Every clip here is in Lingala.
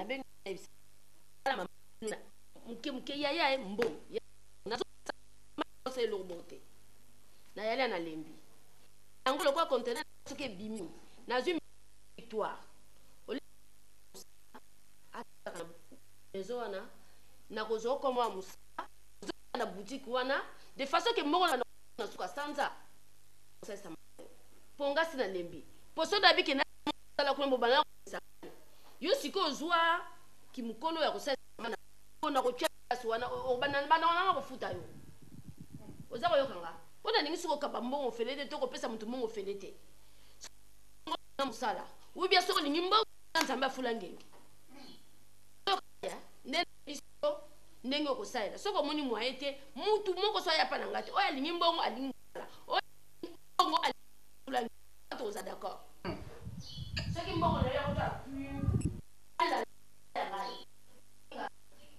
na ben mama muke yaya mbo na c'est l'oboté na yale na lembi angolo kwa conteneur soke bimi na zui victoire wana na kozo koma musa na boutique wana de façon que moko na suka sanza sasa ponga sina lembi poso dabi ke na sala kwa mbana yo siko zwa kimukono ya kusasa na ko chasi wana obana bana kofuta yo ozako yo kanga pona ningi siko kapa mbongo felete to ko pesa mutu mbongo felete na musala ubia soko ningi mbongo nzamba fulangenge ndenge okosala soko moni mwaete mutu moko so ya pana ngati oya lingi mbongo alingala oya mbongo alingala toza d'accord soki mbongo na ya kota ala ya ngai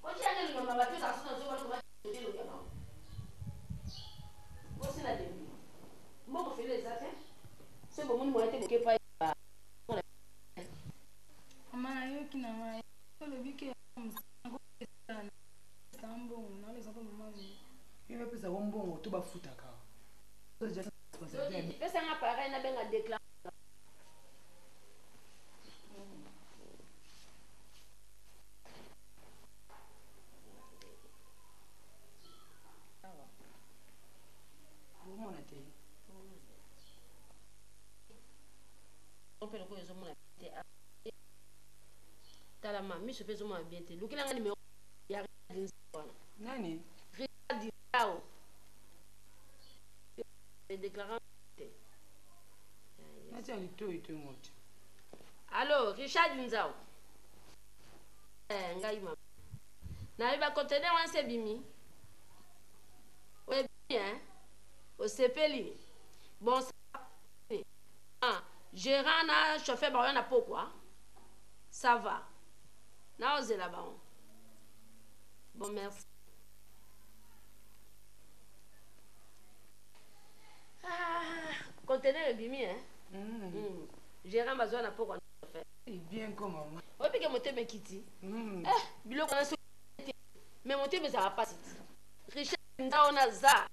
ochi ane linga mabatu sa sona zo watu ba ndelo ya mama bosi na dembi mbongo fele zate soko moni mwaete boke pa mama yo kina mai le bike il va plus avoir bon tout bas foutre car pesa nga pareil na benga déclare bon on a été on peut le quoi zo mona tala ma mi se fait zo mona bien te lukila nga numéro ya nani Richard déclarant allô Richard Nzao ngai mama na iba conteneur wan se bimi ouais bien au sepeli bon gérant na chauffeur ba na pourquoi ça va na osé là-bas bon merci conteneur bimi gérant bazwa na pourquoi faire bien comme maman o pique monter me kiti biloko na so mais monter me ça va pas Richard Ndao na za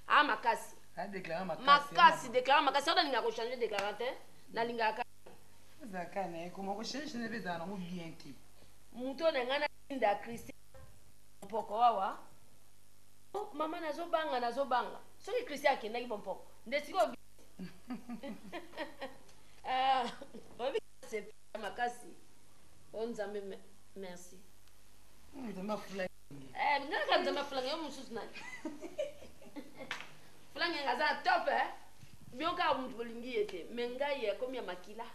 makasi a déclaré makasi déclarant makasi on ninga ko changer déclarateur na linga ka zakane comment ko changer ne beza na bien ti muto na ngana nda Christian poko wawa mama nazobanga soki Christian akendaki pompoko ndesiko c'est makasi on nzambe merci nzambe fulani ngaka nzambe fulani yo mususu nani fulani ngaza top bioka muntu bolingi ete mengai ya komi ya makila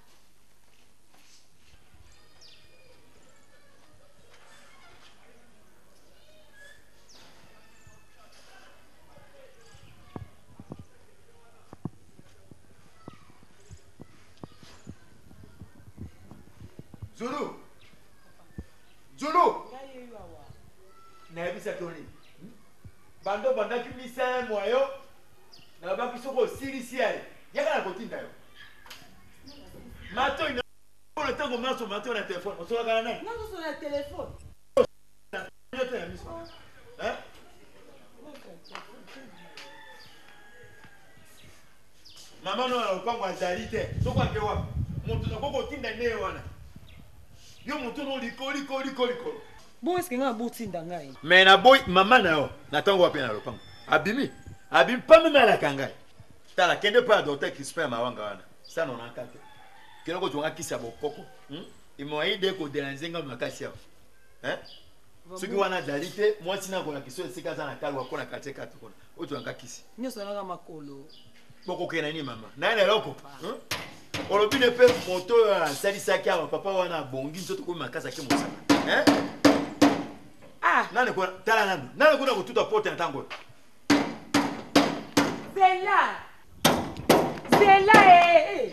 Zulu na bisa toni bando banda ki misa moyo na ba ki soko sirisiale yaka na kotinda yo mato ina le tango maso mato na téléphone on sera kana nani non sur le téléphone yo te na miso mama no alopango azali te soko ake wa mutu na koko tinda ne wana yo mutu no likoli. Bon est-ce que nga botinda ngai mais na boy mama na yo na tango wapi na lopango abimi pas même la kangai tala kende pa docteur Crispin mawanga wana ça non encate kelo ko tunga kisa bokoko imoide ko déranger nga makasi ya soki wana dalite moi sina ko na kiso esika za na kalwa ko na kate kate ko o tunga kisi nyoso na makolo boko kena ni mama na na loko olobi ne pe moto salisa kia papa wana bongi nzoto ko makasa ke mosaka nani ko tala nani ko na kututa porte na tango Zela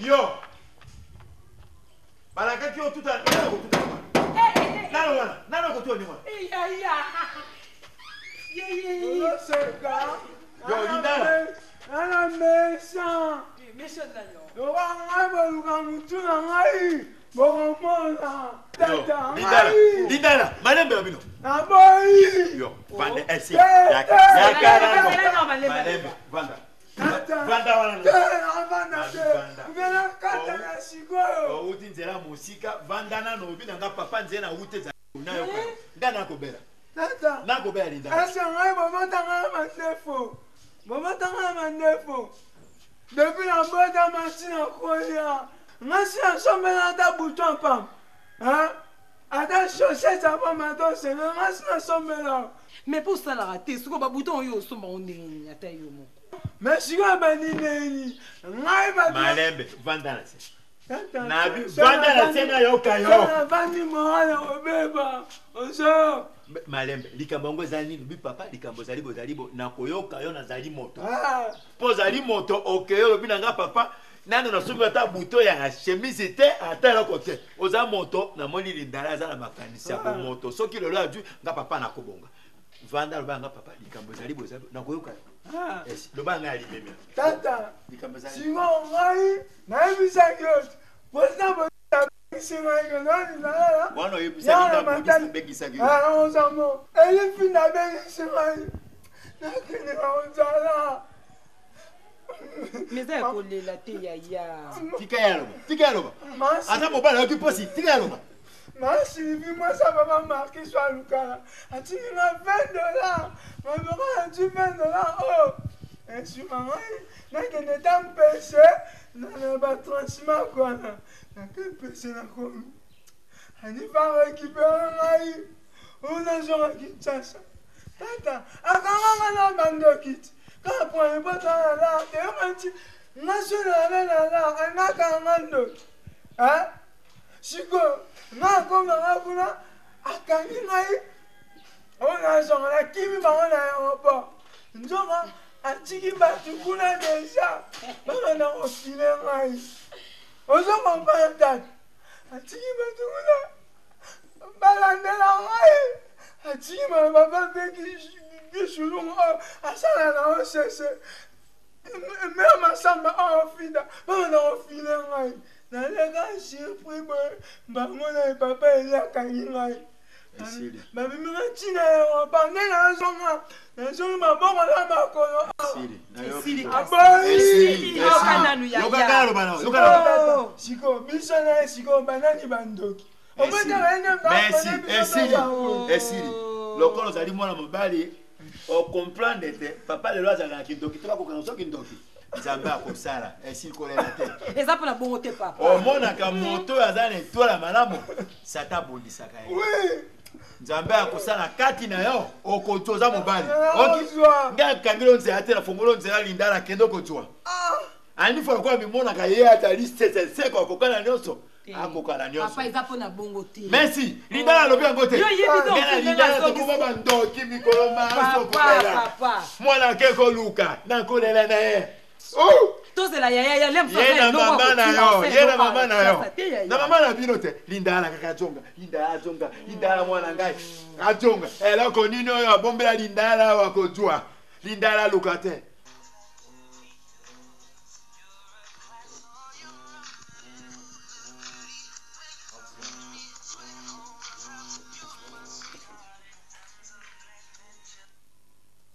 yo balaka ki o tuta nani ko tuta nani ko tuta ni mwana ye yo linda Nana méchant. Méchant là, yo. Yo va ngai luka mutu na ngai. Bokomona. Tata. Lindala, malembe bino. Na boy. Yo, vanda esi. Yaka. Malembe, vanda. Vanda wana. Vanda. Vanda kata na sikoyo. O uti nzela musika, vanda na no bina nga papa nzela ute za nayo kwa. Ngana kobela. Tata. Na kobela Lindala. Asa ngai bomotanga mandefo. Bomotanga mandefo. Depuis la boîte à machine à courir, merci à sommer dans ta bouton pam. Hein? À ta chaussette, ça va maintenant, c'est le merci à sommer là. Mais pour ça, la raté, ce qu'on va bouton, yo, son bon, on est à taille au monde. Merci à Banini. Malembe, vanda na se. Nabi, vanda na se na yo kayo. Vandi morale au bébé. Ozo. Malembe, likambongo zani nubi papa, likambo zali bozalibo na koyoka yo na zali moto. Ah. Po zali moto okeyo lobi na nga papa, nano na soki ata buto ya chemise te ata la côté. Oza moto na moni Lindala za na makanisi ya moto. Soki lelo aju nga papa na kobonga. Vanda loba nga papa, likambo zali bozalibo na koyoka. Ah. Yes, loba nga ali meme. Tata. Likambo zali. Simo ngai na ebisa yot. Bosna Wano yebisa Lindala begisa gi. Ah, on s'amo. Elle finit avec Simai. Mais c'est pour les latte yaya. Tika yalo. Ata mobala yo kiposi, tika yalo. Ma Sylvie, moi ça va pas marquer sur Lucas. Tu m'as $20. Ma maman a dit $20. Oh. Et sur ma main, n'a qu'un état péché. N'a pas tranchement quoi. N'a qu'un péché là quoi. On va récupérer un aïe. On a genre qui chasse. Tata, akanga na bando kit. Quand point pas dans la, t'es un petit national là, un akanga. Hein? Chico, na comme na kuna akangi ngai. On a genre la kimi ba on a aéroport. Njonga atiki batu kuna déjà. Ba na ofile ngai. Ozo comprendre dat. Atiki batu kuna. Balandela ngai. Atiki ma papa qui chulung asala na osese. Même ma samba en fida. Ba na ofile ngai. Na lega surpris bango na papa elia kangi ngai. Ba mimi tina yo ba na zonga. Na zonga mabongo na makolo. Sili. Aboyi. Yokananu ya. Yokana bana. Siko misana siko banani bandoki. Merci. Esili. Lokolo zali mwana mobali o comprendre te papa le loza na kindoki to ko kana so kindoki. Nzambe akosala esili kolela te. Eza pour la bonne te papa. O mona ka moto azana etola malamu sata bondisaka ye. Oui. Nzambe akosala kati na yo okotoza mobali. Nga kangilo nzela te na fongolo nzela Lindala kendo kotwa. Ani fo kwa mimona ka ye ata liste se ko kokana nyonso. Akokana nyonso. Papa eza pour na bongo te. Merci. Lindala lobi ngote. Yo yebido. Lindala to kuma bandoki mikolo maso kolela. Papa. Mwana keko luka na kolela na ye. Oh! Tozela yaya lem so Yena mama na yo, yena mama na yo. Na mama na bino te. Lindala kaka jonga, Lindala mwana ngai. Ajonga. Ela ko nini oyo abombela Lindala wakojua. Lindala lukate.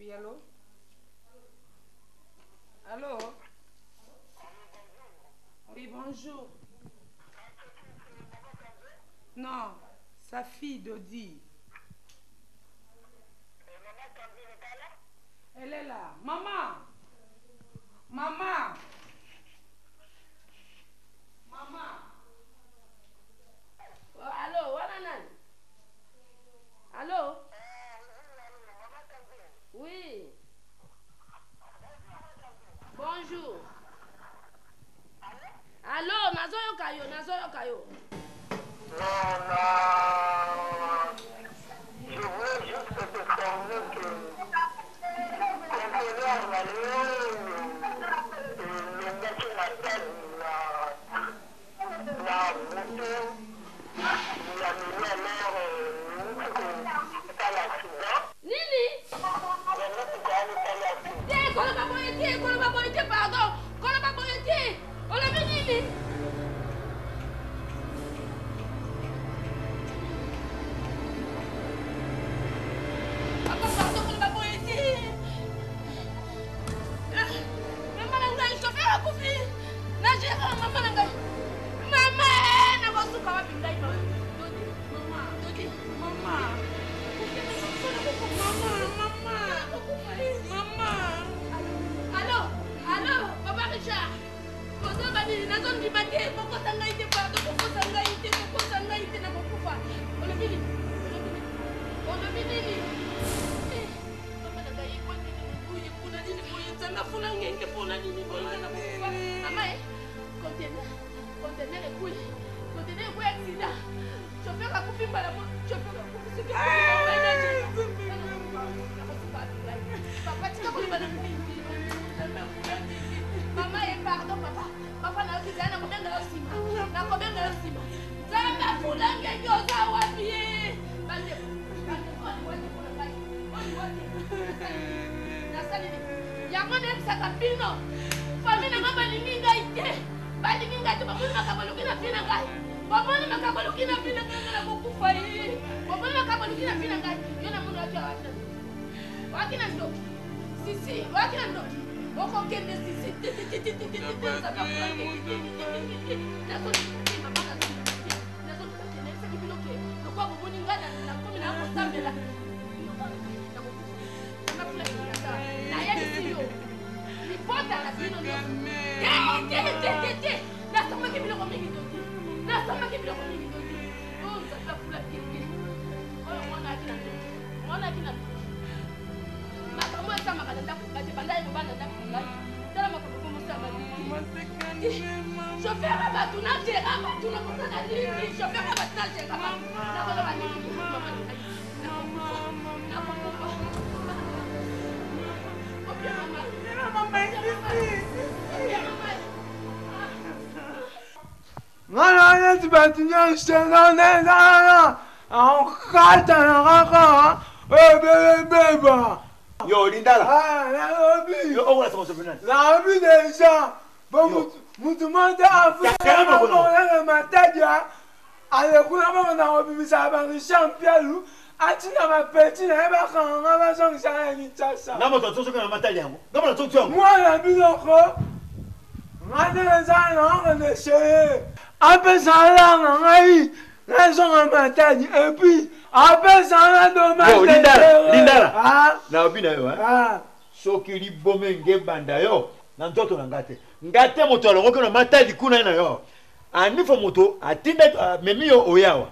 Oui, allô? Allô? Oui, bonjour. Non, sa fille Dodi. Elle est là. Maman! Maman! Maman! Oh, allô, Wananan? Allô? Oui. Bonjour. Allô, nazoyoka yo. Je voulais juste te informer que conteneur la le métier m'appelle la moto, il a mis à l'air pas l'accident. Nini? Tie, koloba boy, nini nazondima te kokosa ngai te pardon kokosa ngai te na kokufa olobi nini olobi nini mama na ngai kuyi kuna nini kuyi nzanga funa ngenge mpona nini bolinga na kokufa mama conteneur ekuyi accident chauffeur akufi mbala chauffeur akufi soki papa tika kolibana mama ye pardon papa na yoki zana kobenga yo nsima nzambe afulangenge oza wapi ye bande nasalini yango nayebisaka bino fami nanga balingi ngai te bamoni makambo luki na bino ngai bamoni makambo luki na bino ngai na kokufa ye bamoni makambo luki na bino ngai yo na mundu ati waki na ndoki sisi waki na ndoki okokende sisi lokwa bomoni ngai na komi na kosambela nayebisi yo lipota na bino te nasomaki biloko mingi toti oyo nzambe afula piepie oyo monaki na makambo esamaka na ndako ngati bandaye mobana ndako ngai tala makambo komosama chauffeur abatu na gera batu na kosala nini chauffeur abatu na gera batu nakoloba nini Ngana neti batunya shena nena kaka beba Yo Lindala naobi yo on la sama sebenarnya naobi deja mutu monte afu mataja alekula mama naobi bisaba champion atina mapeti na eba kanga bazongisa na Kinshasa na moto tsoso kana matali yango ngaba tsoso yango mwana biloko ngana zana ngane sheye apesala ngai nazonga matadi et puis apesala dommage yo Lindala na obina yo soki libome ngebanda yo na nzoto na ngate moto alongo kana matali kuna na yo anifo moto atinda memi yo oyawa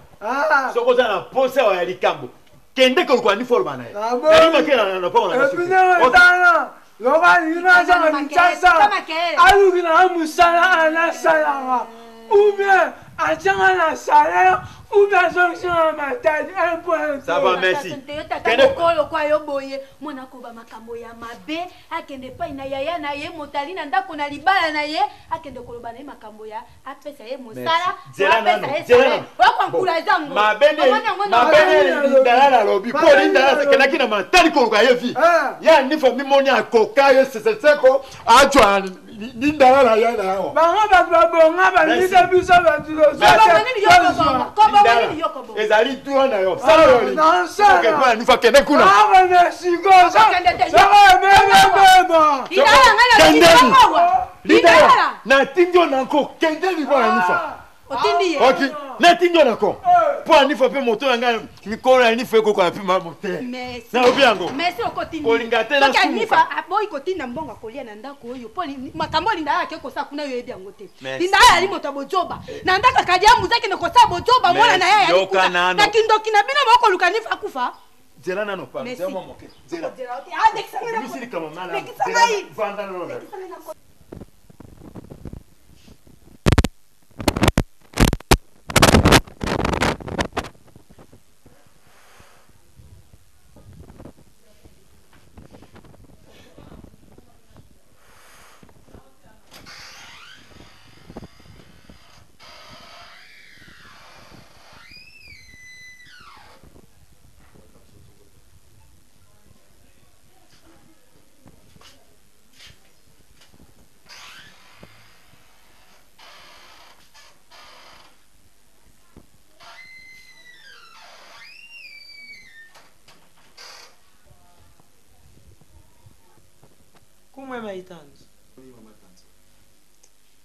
soko za na posa ya likambo kende ko kwa nifo bana ye na makena na pona na suki loba lina za Kinshasa aluki na musala ana sala ou bien atanga na salaire ou bien zonction matadi un point ça va merci kende kolo kwa yo boye mona ko ba makambo ya mabe akende pa ina yaya na ye motali na ndako na libala na ye akende koloba na ye makambo ya apesa ye mosala zela wakonkula zango mabene Lindala lobi ko Lindala kenaki na matali ko kwa yevi ya nifo mimoni akoka yo seseko ajwa Lindala la ya na yo bango babonga banisa biso batulo ezali tu na yo sala yo ke kwa nifa kende kuna na siko Lindala na tinjo nako kende libona nifa otindi ye ok na tinjo nako po nifa pe moto yanga mikolo ya nifa ko kwa pe mamote na obiango merci okotindi kolinga te na sumu nifa boy kotinda mbonga kolia na ndako oyo po makambo Lindala yake kosa kuna yo yebi yango te Lindala ali moto bojoba na ndaka kadia muzaki ne kosa bojoba mwana na yaya ali na kindoki na bino moko luka nifa kufa zela nano pa zela moke zela misili kama mala vanda no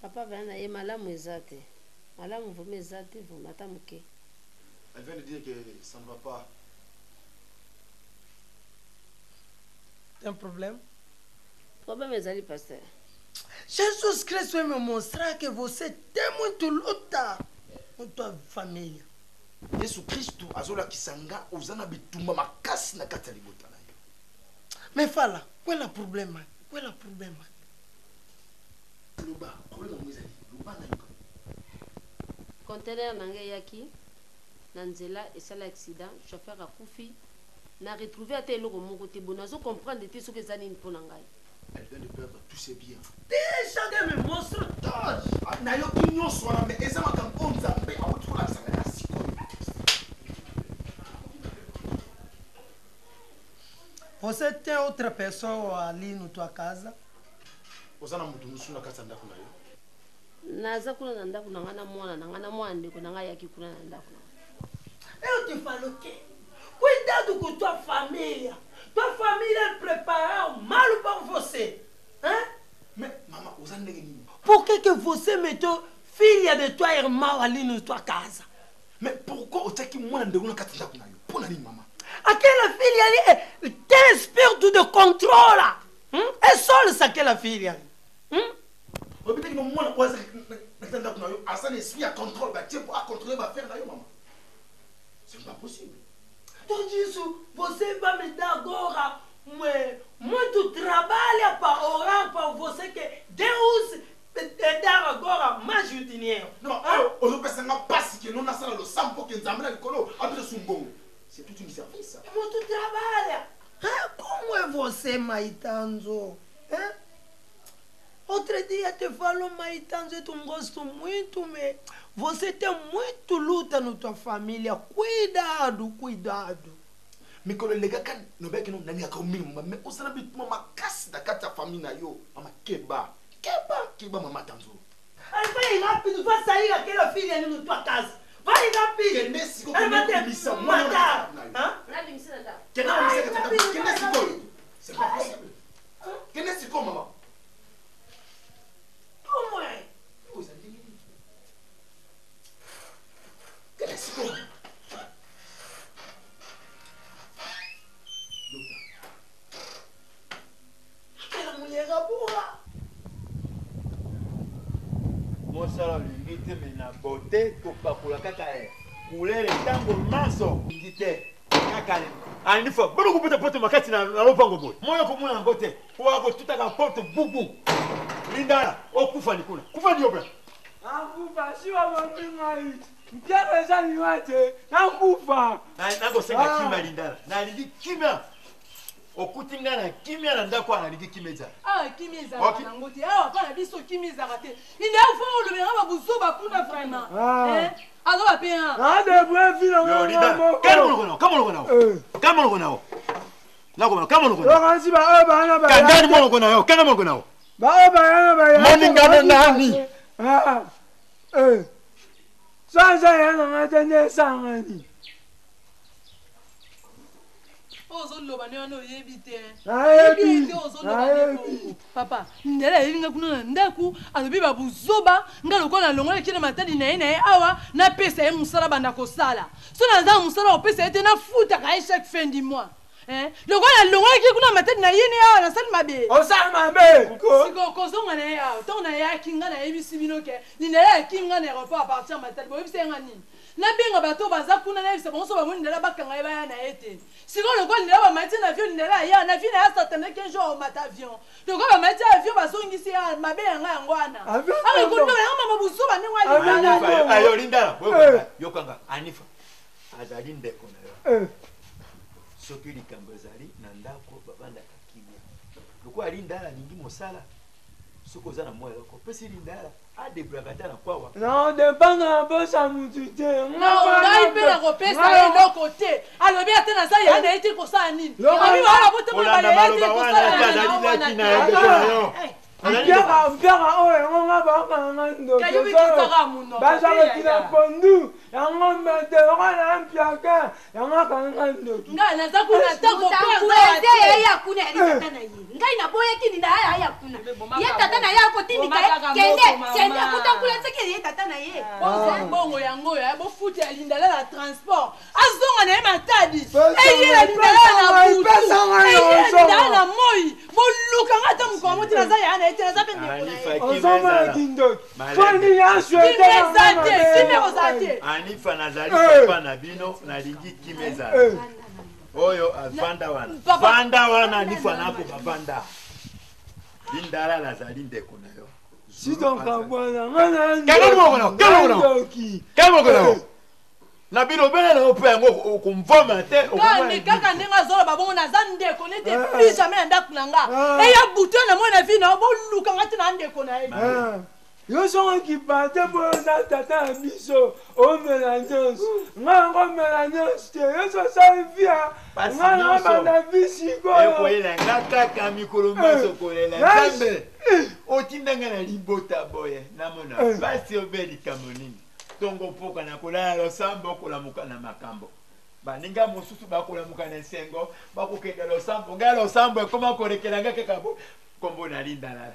papa vana ye malamu eza te malamu vome eza te vomata moke elle vient de dire que ça ne va pas un problème ezali pasteur Jesus-Christ me mostrar que você tem muito luta com tua família. Yesu Kristo azolakisa nga ozana bitumba makasi na kati ya libota na yo. Me fala, qual é o problema? Qual é o problema? Loba, problema mwezali. Loba na yo. Conteneur nanga yaki na nzela esala accident, chauffeur akufi na retrouver ate eloko moko te bon nazo comprendre te soki eza nini mpona ngai. Elle vient de perdre tous ses biens. Deixa que me mostre todos. Na yo ki nyonso wana me eza makambo nzambe awuti kolakisa nga na sikoyo. Você tem outra pessoa ali na tua casa? Oza na mutu musu na kati ya ndako na yo. Naza kuna na ndako na nga na mwana ndeko na ngai yaki kuna na ndako na. Eu te falo o quê? Cuidado com tua família. Tua família preparou mal para você. Hein? Mais maman, oza ndenge nini? Por que você meteu filha de tua irmã ali na tua casa? Mais pourquoi otaki mwana ndeko na kati ya ndako na yo? Pona nini mama? Aquela filha ali tem espírito de controle. É só isso aquela filha ali. Obiteki no mwana oza na kati ya ndako na yo, asa na esprit ya contrôle ba tie pour contrôler ba faire na yo mama. C'est pas possible. Tudo isso você vai me dar agora muito trabalho para orar para você que Deus te dar agora mais dinheiro. Non, ozo pesa nga pasi que non nasala lo sampo que nzambe na likolo apre sumbongo. C'est tout un service. Muito trabalho. Como é você, Maitanzo? Outro dia te falo, Maitanzo, eu te gosto muito, mas você tem muito luta na tua família. Cuidado, cuidado. Mikolo lega kan no beki no nani akomima me osana bituma makasi da kati ya famille na yo. Mama keba mama Tanzo. Aí vai rápido, vai sair aquela filha ali na tua casa. Vai rápido. Que nesse go que me missa matar. Nani msina da. Que não me seca que nesse go. C'est pas possible. Que nesse go maman. Como é? Que nesse go. Aquela mulher é burra. mosala olingi te me na bote topakola kaka kulele ntango maso lingi te kaka ani fo bono kupeta poto makati na lopango boy moyo komona yango te wako tutaka poto bubu lindala okufa ni kuna kufa ni obra akufa siwa mwamingai mpiara za niwate akufa nako senga kimya lindala na lingi kimya okutinga na kimya na ndako analingi kimeza kimeza nango te pana biso kimeza te inde afo le ngaba buzoba kuna vraiment azo pe de buen filo no kama uno nako kama uno kansi ba bana ba kangani mono kuna kanga mono kuna ba bana ba moninga nani sasa yana ngatende sangani ozoloba ne wana oyebi te nayebi papa ndela elinga kuna na ndaku alobi babuzoba nga lokola longola kina matadi na ye na ye awa napesa ye mosala banda kosala so naza mosala opesa ye te nafutaka ye chaque fin du mois lokola longolaki kuna matadi na ye ne awa nasali mabe osali mabe siko kozonga na ye awa ntango na ye aki nga nayebisi bino ke lindela yaki nga na aéroport a partir matadi boyebisa ye nga nini nabenga bato baza kuna nayebisa bango so bamoni ndela bakanga ye baya na ye te sikoyo lokola ndela bamati na avion ndela ya na vie na ya certaine qu'un jour omata avion lokola bamati avion bazongisi ya mabe yanga yango wana akekoliba yanga mama buzoba ndenge ayo lindala yokanga anifa azali ndeko na yo soki likambo ezali na ndako babandaka kimia lokola lindala alingi mosala soki oza na mwa eloko opesi lindala adebraka ta na kwawa depanga na posa mutu te ngai mpe na kopesa ye eloko te alobi ate naza ya na ye te kosala nini abi baala botemobaye mpiaka oyo yango nga bakanga ndoto bazalakina pondu yango mbete okana mpiaka yango akanga ndoto ngai naza kuna ntango ya kuna yali tata na ye ngai naboyaki nina aya kuna ye tata na ye akotindika ye kende kutakula seke ye tata na na ye. Bongo yango ya bo futi ya lindala la transport. Azonga na matadi. Eye la lindala na butu. Eye lindala na moi. Bo luka ngata mkomo tina za ya na tina za pembe kuna. Ozoma kindoki. Fandi ya swete. Kimezate. Anifa nazali papa na bino na lingi kimeza. Oyo avanda wana. Vanda wana Anifa nako bavanda. Lindala lazali ndeko na yo. Sito kabwana ngana. Kamo kono. Na bino bele na opengo okumvoma te. Kani kaka ndinga zola babongo na zandeko nete plus jamais ndako nanga. Eya buto na mona vie na bo luka ngati na ndeko na ye. Yo songo ki bate bo na tata biso o melanges. Nga melanges te yo so sa via. Nga bana bisi ko. E ko ila ngaka ka mikolo maso ko lela. Zambe. O tindanga na libota boye na mona. Basi obeli kamonini. Tongo poka na kola lo sambo kola muka na makambo. Baninga mosusu bakola muka na sengo, bakokenda lo sambo. Ngalo sambo e koma kolekela ngaka kabo. Kombo na lindala.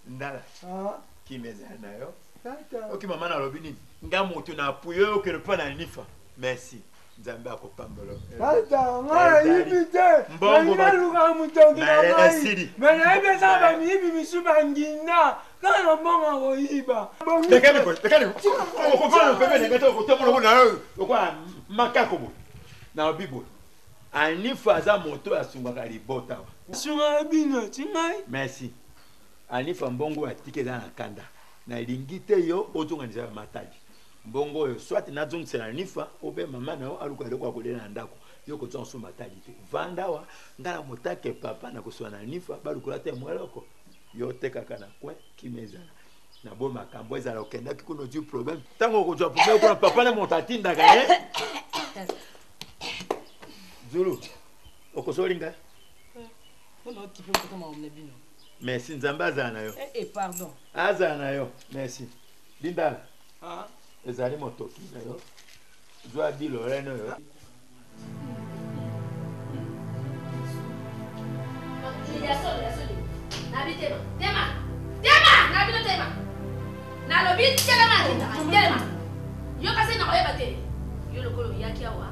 Ndala. Kimeza nayo. Ok mama na lobi nini? Nga moto na puyo ke le pa na Anifa. Merci. Nzambe akopambolo. Tata, nga yibite. Mbongo ba luka mutongi na mai. Mena ebe sa ba mibi misuba ngina. Kana mbongo ko yiba. Dekane. Ko fana ko bene ngato ko tomo na yo. Kwa makako bo. Na bibo. Anifa za moto asunga ka libota. Sunga bino tingai. Merci. Anifa mbongo atike za na kanda. Na lingite yo ozonganisa matadi. Mbongo yo soit na zongisa Anifa obe mama na yo aluka leko akolela na ndako. Yo ko tson matadi te. Vandawa ngala motake papa na kuswa na Anifa balukula te mweloko. Yo teka kana kwe kimeza. Na bo makambo ezala okenda kikuno du problème. Tango ko jwa problème ko papa na montatinda ka Zulu. Okosolinga? Ono tipe ko ma omne bino. Merci Nzamba azana yo. Pardon. Azana yo. Merci. Lindala. Ezali motoki na yo. Zwa bilo reno yo. Na lobi tema. Yo kase na oyeba te. Yo lokolo yaki awa.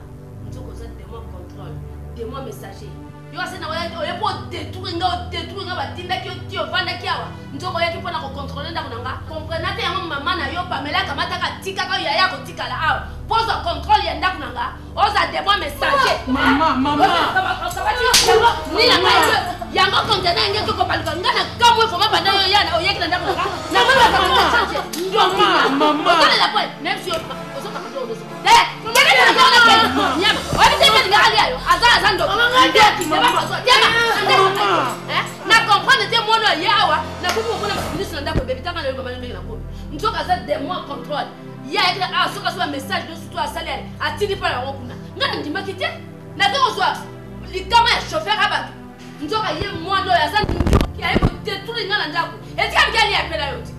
Nzoko za demo contrôle, demo messager. Yo kase na oye po détruire nga batinda ki ti ovanda ki awa. Nzoko yaki pona ko contrôler ndako nanga. Comprenate yango mama na yo Pamela kamata ka tika ka yaya ko tika la awa. Pose contrôle ya ndako nanga. Oza demo messager. Mama. Ni la maïs. Yango contenant ngeke ko paluka ngana kamwe foma banda yo yana oyeki na ndako nanga. Na mama ka changer. Mama. Otale la pointe même si ozoka ka ndo. Nyama. Obi te ngani ngali ayo. Aza ndo. Na comprendre te mono yawa na kuku kuna ministre ndako bébé tanga na mama ngi na ko. Nzoka za des mois contrôle. Ya ekla soka so message de surtout à salaire. Atini pa la kuna. Ngana ndimaki te. Na ko so likama ya chauffeur aba. Nzoka ye mono ya za nzoka ya eko te tout ngana ndako. Etika mjani ya pela yote.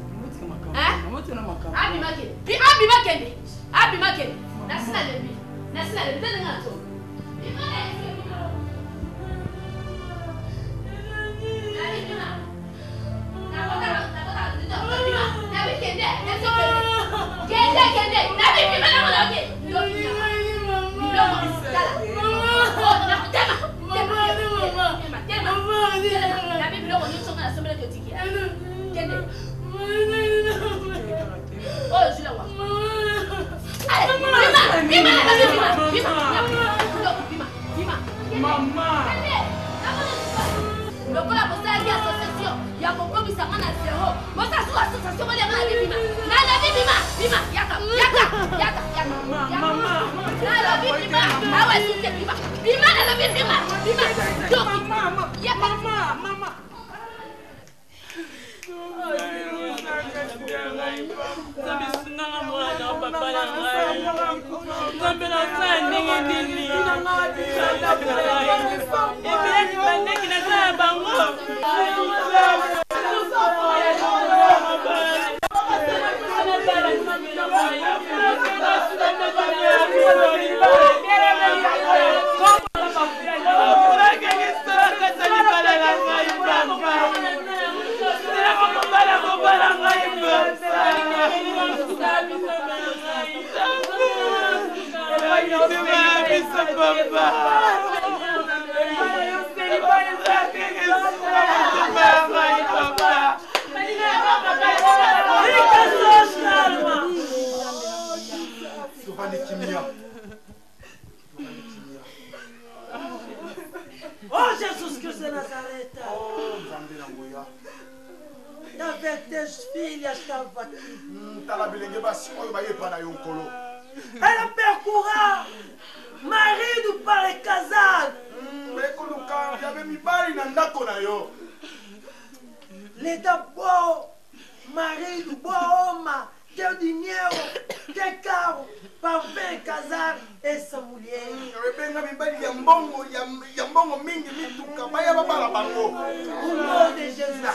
Abi makende. Nasina lebi. Tena ngato. Lokola bosaki association ya kokomisa ngana zero. Bosa su association bali ngana bima. Ngana bima. Yaka. Mama. Ngana bima. Awa sute bima. Bima ngana bima. Doki. Yaka. Mama. Nanga mwana papa na ngai. Ngambe na sani ngidini. Ebi bandeki na sa bango. tes filhas estavam aqui. Ela percorra marido para casar. Lhe dá bom marido, boa homem, teu dinheiro, teu carro para vir casar essa mulher. O nome de Jesus.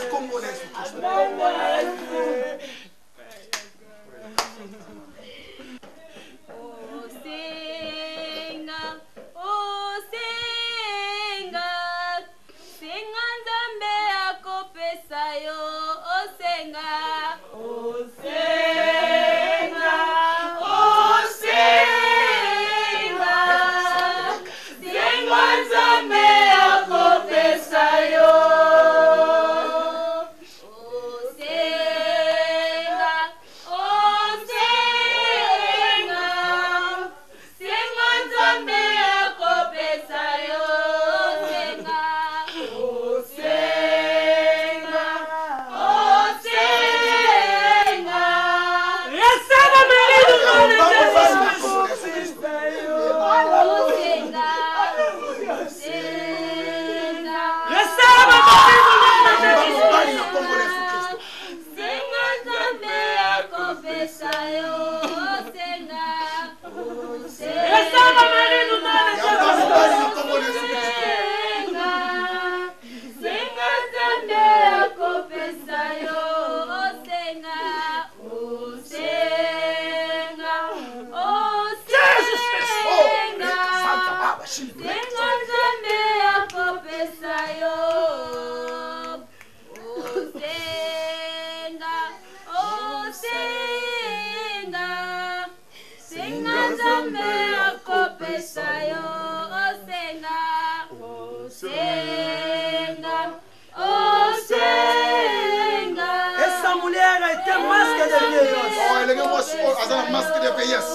Essa mulher tem máscara de Deus. Ele tem máscara de Deus.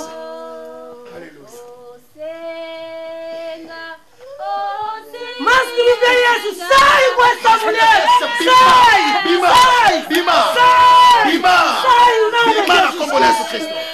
Aleluia. Máscara de Deus, sai com essa mulher. Sai! Bima! Bima! Sai! Bima! Sai, não, Bima na Congolês Cristo.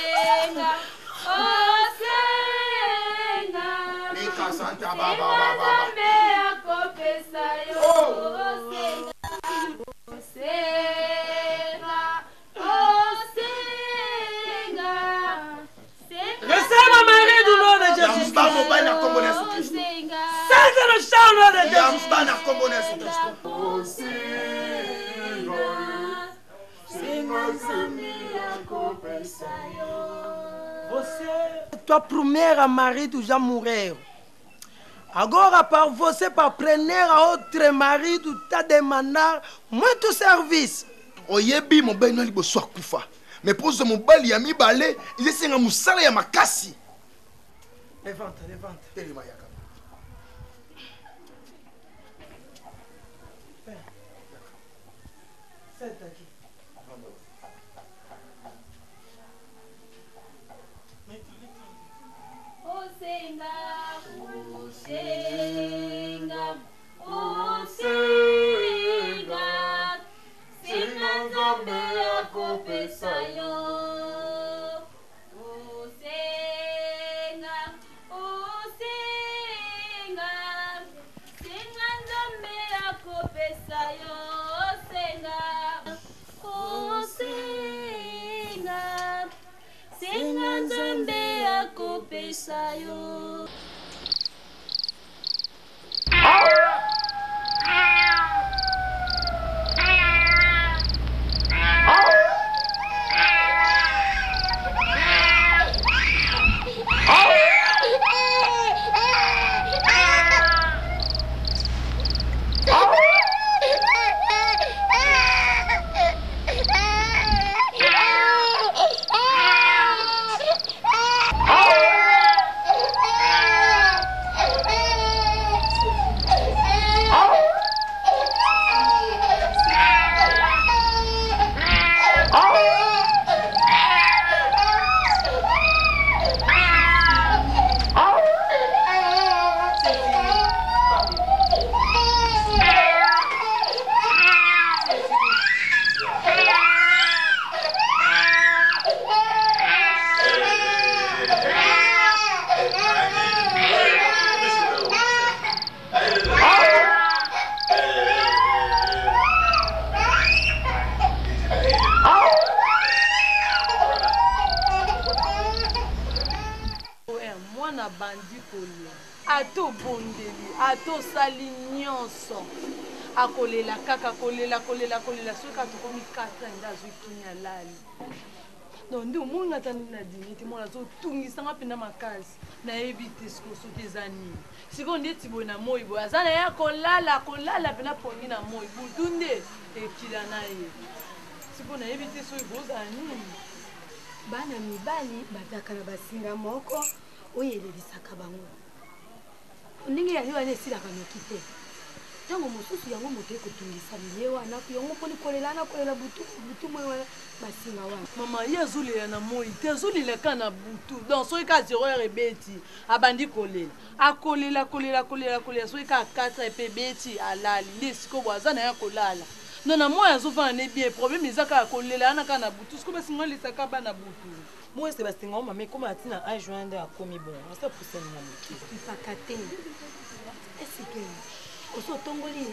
Receba marido no nome de Jesus. Vamos vai na Congolês Cristo. Senta no chão no nome de Jesus. Vamos vai na Congolês Cristo. Você, tua primeira marido já morreu. Agora para você, para prender outro marido, está demandando muito serviço. Oyebi mobali no liboso akufa. Mais pose mobali ya mibale, izesenga musala ya makasi. Levanta, levanta. Ele mayaka. Senta aqui. mwana bandi kolia atobondeli atosali nyonso akolela kaka kolela soki atokomi 4 nde azwi kini alali donc nde omonga ata nini na dignité mwana azotungisanga mpena makasi nayebi te soki eza nini sikoyo ndeti boye na moi boye aza na ye kolala mpena pongi na moi butu nde ekila na ye sikoyo nayebi te soki bozala nini bana mibali bazaka na basinga moko oyo elelisaka bango ndenge yali wana esilaka noki te ntango mosusu yango moto ekotungisa milie wana yango mponi kolela na kolela butu moi wana basinga wana mama ye azolela na moi te azolela kaka na butu donc soki ka 0 heure ebeti abandi kolela akolela soki ka 4 epe ebeti alali nde sikoyo boye aza na ye kolala non na moi azofana ne bien problème eza kaka kolela ana kaka na butu sikoyo basinga lesaka bana butu moi c'est basinga o mama ekoma atina a juin nde akomi bon asa pusani na moki ipaka te esike osotongoli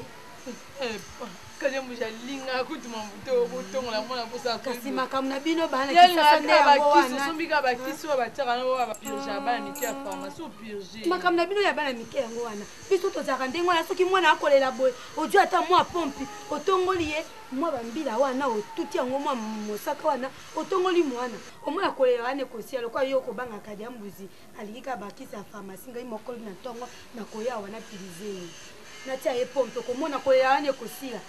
kanya mujalinga kutuma muto botongola mwana posa kasi makambo na bino bana kisasa nde yango wana sombika bakisi oyo batiaka nango oyo bapurge ya bana mike ya pharmacie opurge makambo na bino ya bana mike yango wana biso tozalaka ndenge wana soki mwana akolela boye ozwi ata mwa pompi otongoli ye mwa bambila wana otuti yango mwa mosaka wana otongoli mwana omona kolela wana ekosia lokola yo okobangaka dia mbuzi alingi kaka bakisi ya pharmacie ngai mokoli na ntongo nakoya wana pilize natia ye pompe okomona kolela wana ekosila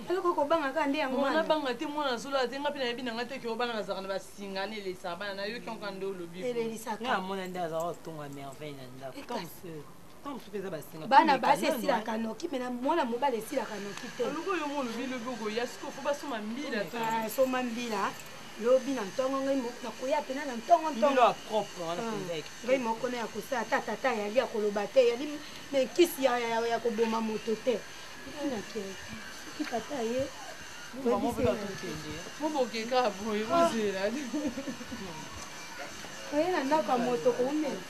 eloko kobangaka nde yango wana banga te mwana azolola te nga mpe nayebi nanga te ke obana bazalaka na basinga na elesaka bana nayoki yango nde olobi nga amona nde azalaka otonga merveille na ndako mosusu mpe eza basinga bana basi esilaka noki me na mwana mobali esilaka noki te oluko yo mo olobi lobi okoya siko fo basoma mbila to soma mbila lobi na ntongo ngai nakoya pena na ntongo ngai moko na ya kosala ata tata yali akoloba te yali me kisi ya koboma moto te nake soki tata ye mobokeka boye bozela oye na ndako ya moto koumela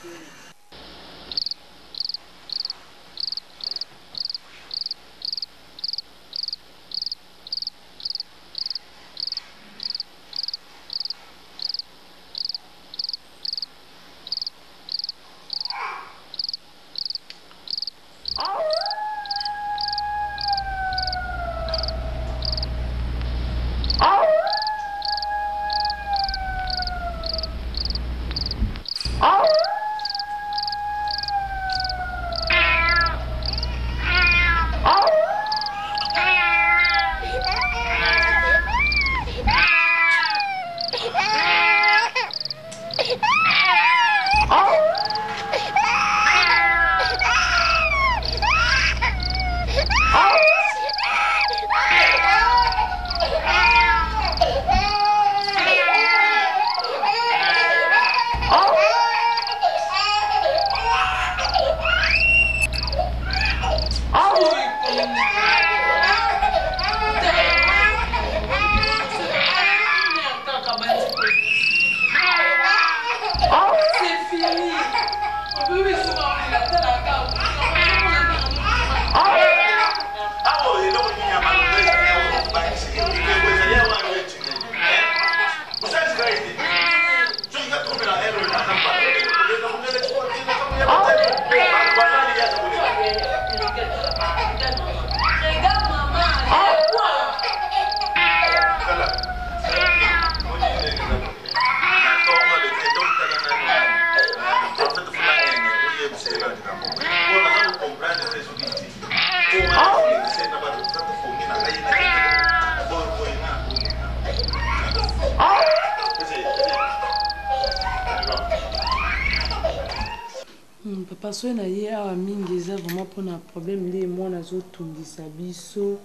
papa soki na ye awa mingi eza vraiment mpona problème nde mwana azotungisa biso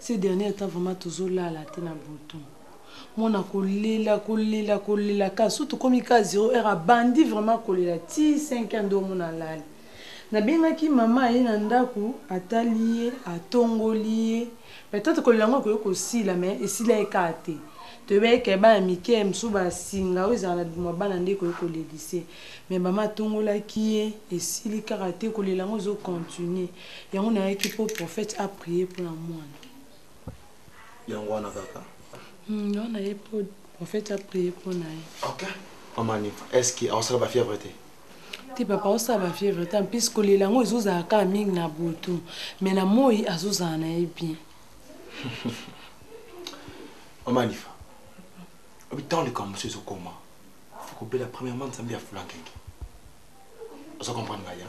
ce dernier temps vraiment tozolala te na butu mwana kolela ka so tokomi ka 0 heure abandi vraiment kolela ti 5 ans nde omona alali nabengaki mama aye na ndako atali ye atongoli ye peut-être kolela yango akoki kosila mais esila ye kaka te toyebeke bana mike mosusu basinga oyo ezala na bima bana nde koki kolelise mais mama atongolaki ye esili kaka te kolela yango ezocontinue yango nayaki mpo prophète aprie mpona mwana yango wana kaka yango naye mpo prophète aprie mpona ye ok mamani est-ce que aosala bafièvre te Ti papa osaba fièvre tant puisque les langues ezoza ka mingi na butu mais na moi azoza na bien. Omanifa. Habitant le camp monsieur Zokoma. Faut que la premièrement nzambe ya flankengi. Vous comprenez là?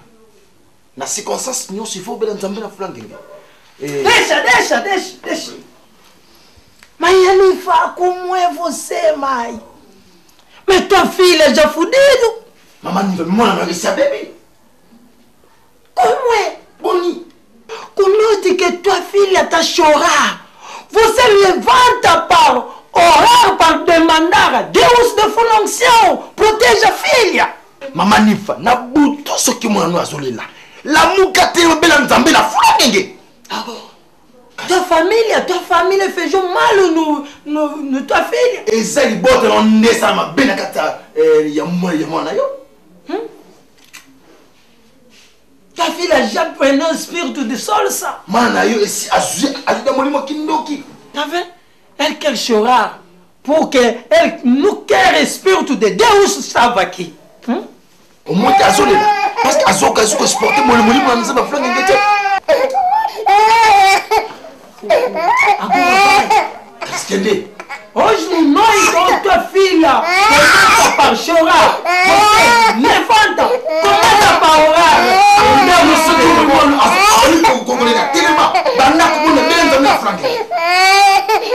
Na circonstance nous il faut bela nzambe na flankengi. Deixa. Manifa como é você, mãe? Mas tua filha já fudido. Maman ne veut moi na sa bébé. Como é? Boni. Comment est-ce que tua filha tá chorando? Você levanta para orar, para demandar a Deus de fonction, protege a filha. Maman Nifa, na buto so ki mo no azolela. La muka te bela nzambe na flankengi. Ah bon? Tua família fez mal no tua filha. Ezali bote no nesa ma bena kata ya mwana yo. Ta filha já prenait un espírito de sol ça. Mana yo esi ajuda molimo kindoki. Tá vendo? Elle quer chorar pour que elle nous quer espírito de Deus estava aqui. O monte azolela. Parce que azoka zuko exporter molimo na nzamba flankengi te. Agora vai. Hoje nós com tua filha começa para chorar. Você levanta, começa para orar.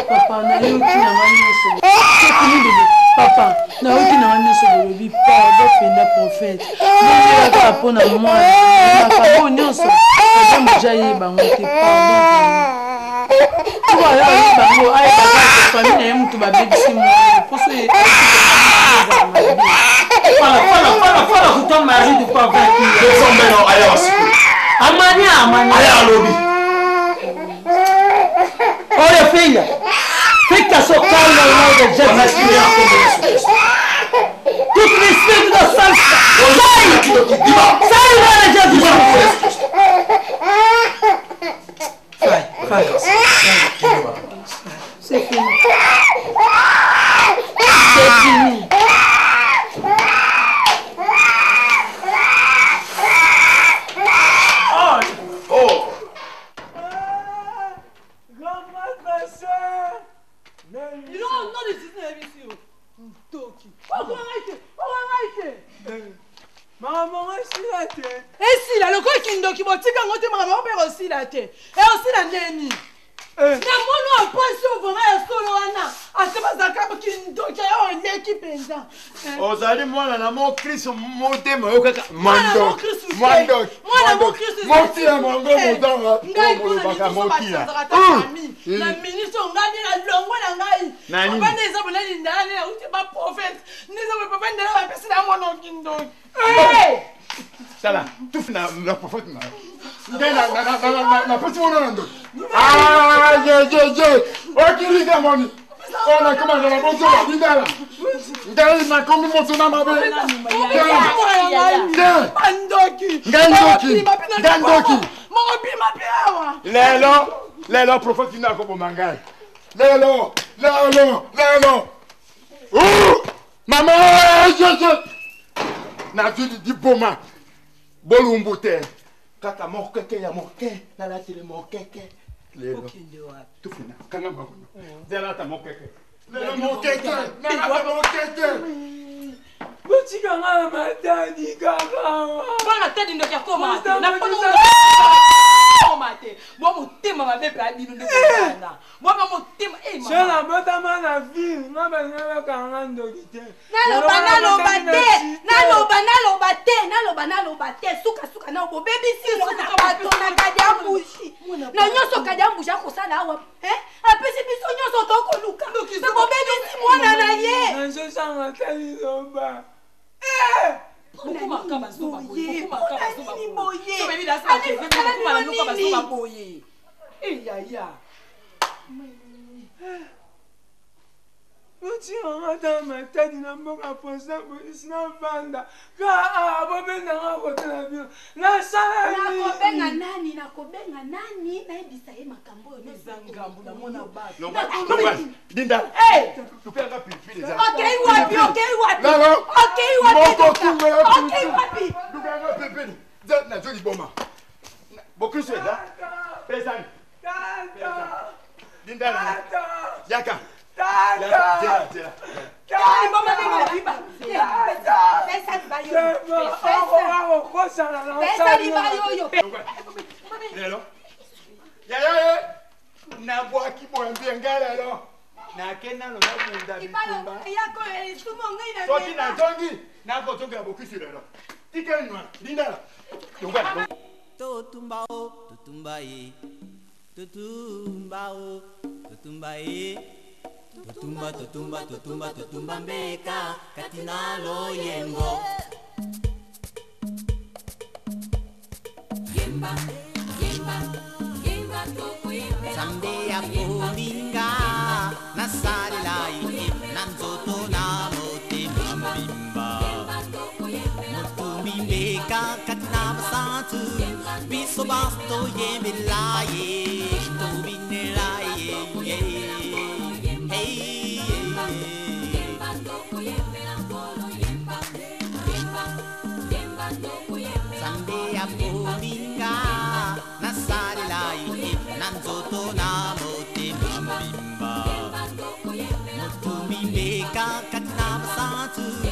Papa, na eu que na mania papa, na eu que na mania sobre le pardon penda prophète. Não era para na moi, na pas nyonso. Pas déjà y bango que pardon. Tu vois là bango ay baba famille na mutu ba baby sim pour ce Fala com ton mari de pas vaincu. Desombe ayo Amania. Ayo lobi. Olha filha, fica socando no nome de Jesus. Tudo no espírito da salsa. Sai agora, Jesus. Vai. C'est fini. esila lokola kindoki botika ngo te makambo mpe kosila te osila ndeni na mono apasi ovoma ya solo wana ate bazalaka kindoki ayo oleki mpenza ozali mwana na mokristo motema yo kaka mwana motia mongo mozanga olobaka motia na ministre ngani na longwe na ngai papa neza bonani ndani na uti ba prophète neza bo papa ndela bapesi na mono kindoki Sala, tu fais la prophète na. Na petit mono nando. Okiri gamoni. On a comment la bonne chose bidala. Ngai na komi moto na mabe. Gandoki. Mobi mapewa. Lelo prophète na ko bomangai. Lelo. Maman, na vie di boma bolumbu te kaka mokeke ya moke na la tele mokeke lelo tufina kana mabuno zela ta mokeke lelo mokeke na la mokeke botika nga matadi kaka bana tedi ndo yakoma na pono mate mo mutema mabepe abinu ndo kana mo mutema mama sala botama na vie nga bana kanga ndoki te naloba te suka na bo baby si na bato na kadia mbushi na nyoso kadia mbushi akosala awa apesi biso nyoso tokoluka na bo baby si mwana na ye na sanga tali loba Uchiwangata matadi na mboka posa polisi na vanda ka bobenga ngako na bio na sala nakobenga nani na ebisa ye makambo yo ngambu na mona ba dinda tupanga pipi les okay wapi Lalo okay wapi to liboma. Beaucoup de là. Pesani. Linda. Yaka. Nabwaki bwambie lelo nakenda lo nabunda bitumba soki na zongi nakotonga bokisi lelo tikenwa linda yongwa totumba o totumba e totumba o totumba e totumba totumba totumba totumba mbeka katina lo yembo yemba yemba yemba toko yemba sambe ya polinga nasare lai nanzoto na mote mambimba motumbi mbeka katina basatu biso basto yembe laye tobine laye hey sambe ya polinga nasare lai nanzoto na mote mambimba motumbi mbeka katina basatu